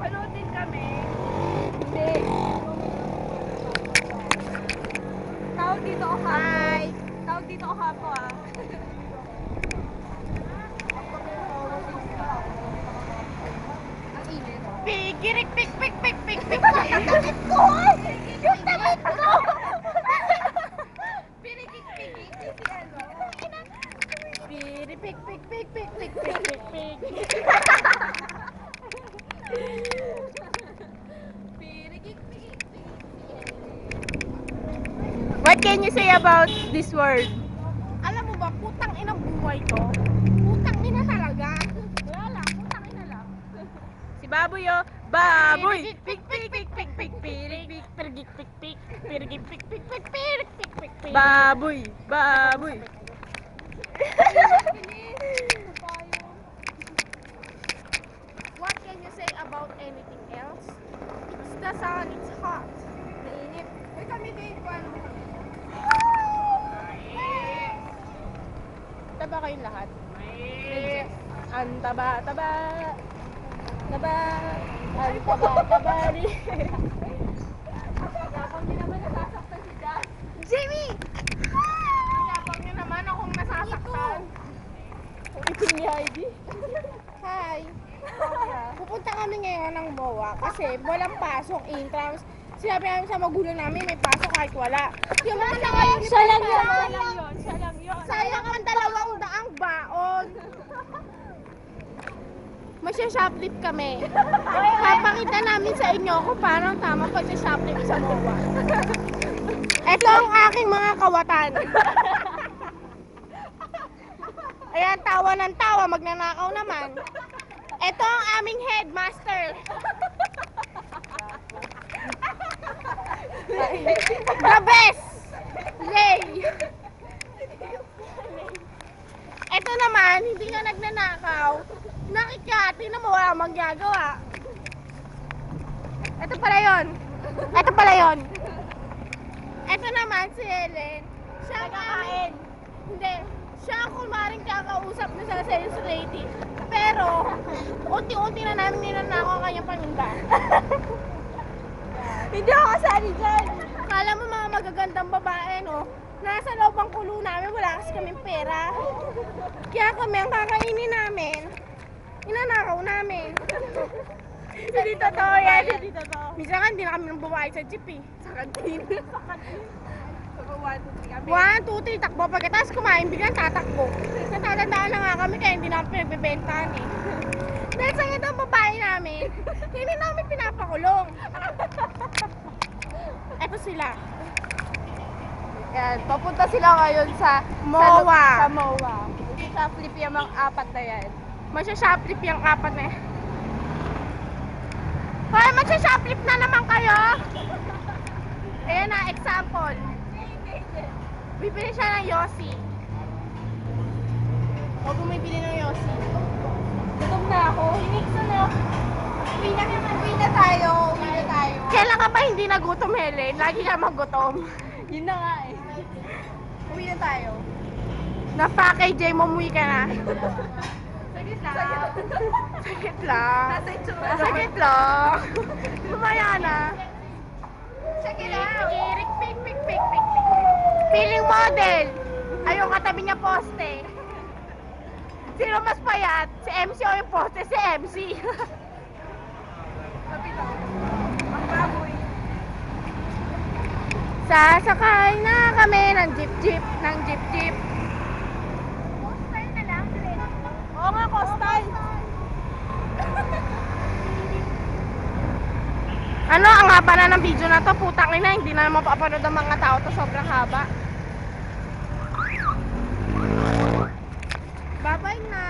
Panood din kami. Hindi. Tawag dito ako hapo. Hi! Tawag dito ako hapo ah. Ang init. Pigirik, pik, pik, pik, pik, pik. Yung damit ko! Yung damit ko! Pinigig-pigig si ano. Pirik, pik, pik, pik, pik, pik, pik, pik, pik. What can you say about this word? Alam mo ba, putang inang buhay ko? Putang ina talaga. Wala lang, putang ina lang. Si Baboy oh. Baboy! Pik, pik, pik, pik, pik, pirik, pik, pirik, pik, pik, pirik, pik, pik, pik, pirik, pik, pik, pik. Baboy! Baboy! What can you say about anything else? It's the sun, it's hot. Mainit. Uy, kami din po ano. Taba kayong lahat. Ang taba-taba. Taba. Ang taba-taba rin. Kapag niyo naman nasasaktan si Jazz. Jamie! Yapang niyo naman akong nasasaktan. Ito ni Heidi. Hi! Pupunta kami ngayon ng MOA kasi walang pasok intrams. Sinabi namin sa magulang namin may pasok kahit wala. Yung mga naka-uniform Siya lang yun. pa. Siya lang yun. Siya lang yun. Sayang ang 200 baon. Masya-shoplift kami. Papakita namin sa inyo kung paano ang tama pag-shoplift sa MOA. Ito ang aking mga kawatan. Ayan, tawa ng tawa, magnanakaw naman. Ito ang aming headmaster. The best! Lay! Ito naman, hindi nga nagnanakaw. Nakikati na mo, wala mangyagawa. Ito pala yun. Ito pala yun. Ito naman si Helen. Siya ang aming... Hindi. Siya ang kumaring kakausap na sa sales lady. Pero, unti-unti na namin ninanakaw ang kanyang paninda. Hindi ako kasali dyan. Kala mo mga magagandang babae, no? Nasa loob ang kulo namin, wala kasi kaming pera. Kaya kami, ang kakainin namin, inanakaw namin. Hindi totoo yan. Hindi totoo. Minsan nga, hindi na kami nang babae sa jeep eh. Sa kantin. Sa kantin. So, 1, 2, 3 kami. 1, 2, 3, takbo. Pagkatapos kumain, biglang tatakbo. Natatandaan na nga kami, kaya hindi namin pinagbebentahan eh. Dahil sa itong babae namin, hindi namin pinapakulong. Eto sila. Yan, papunta sila ngayon sa MOA. Sa MOA. Sa flip yung mga apat na yan. Masya-shoplift yung apat na eh. Kaya masya-shoplift na naman kayo. Ayan na, example. Bibili siya ng Yossi. O bumibili ng Yossi. Gutom na ako. Hinikso na. Uwi na tayo. Uwi na tayo. Kailan ka ba hindi nagutom, Helen? Lagi ka magutom. Yun na nga eh. Uwi na tayo. Na-package eh, mumuwi ka na. Sagit lang. Sakit lang. Nasa itsura. Sakit lang. Lumaya na. Sagit lang. Pirik, pik, pik, pik, pik, pik. Feeling model. Ayun, katabi niya poste. Sino mas payat? Si MC o yung poste? Si MC. Sabi lang. Ang baboy. Sasakay na kami ng jeep-jeep, ng jeep-jeep. Postal na lang. Oo nga, postal. Ano, ang haba na ng video na to, putang ina, hindi na mapapanood ang mga tao to, sobrang haba. Bye-bye na.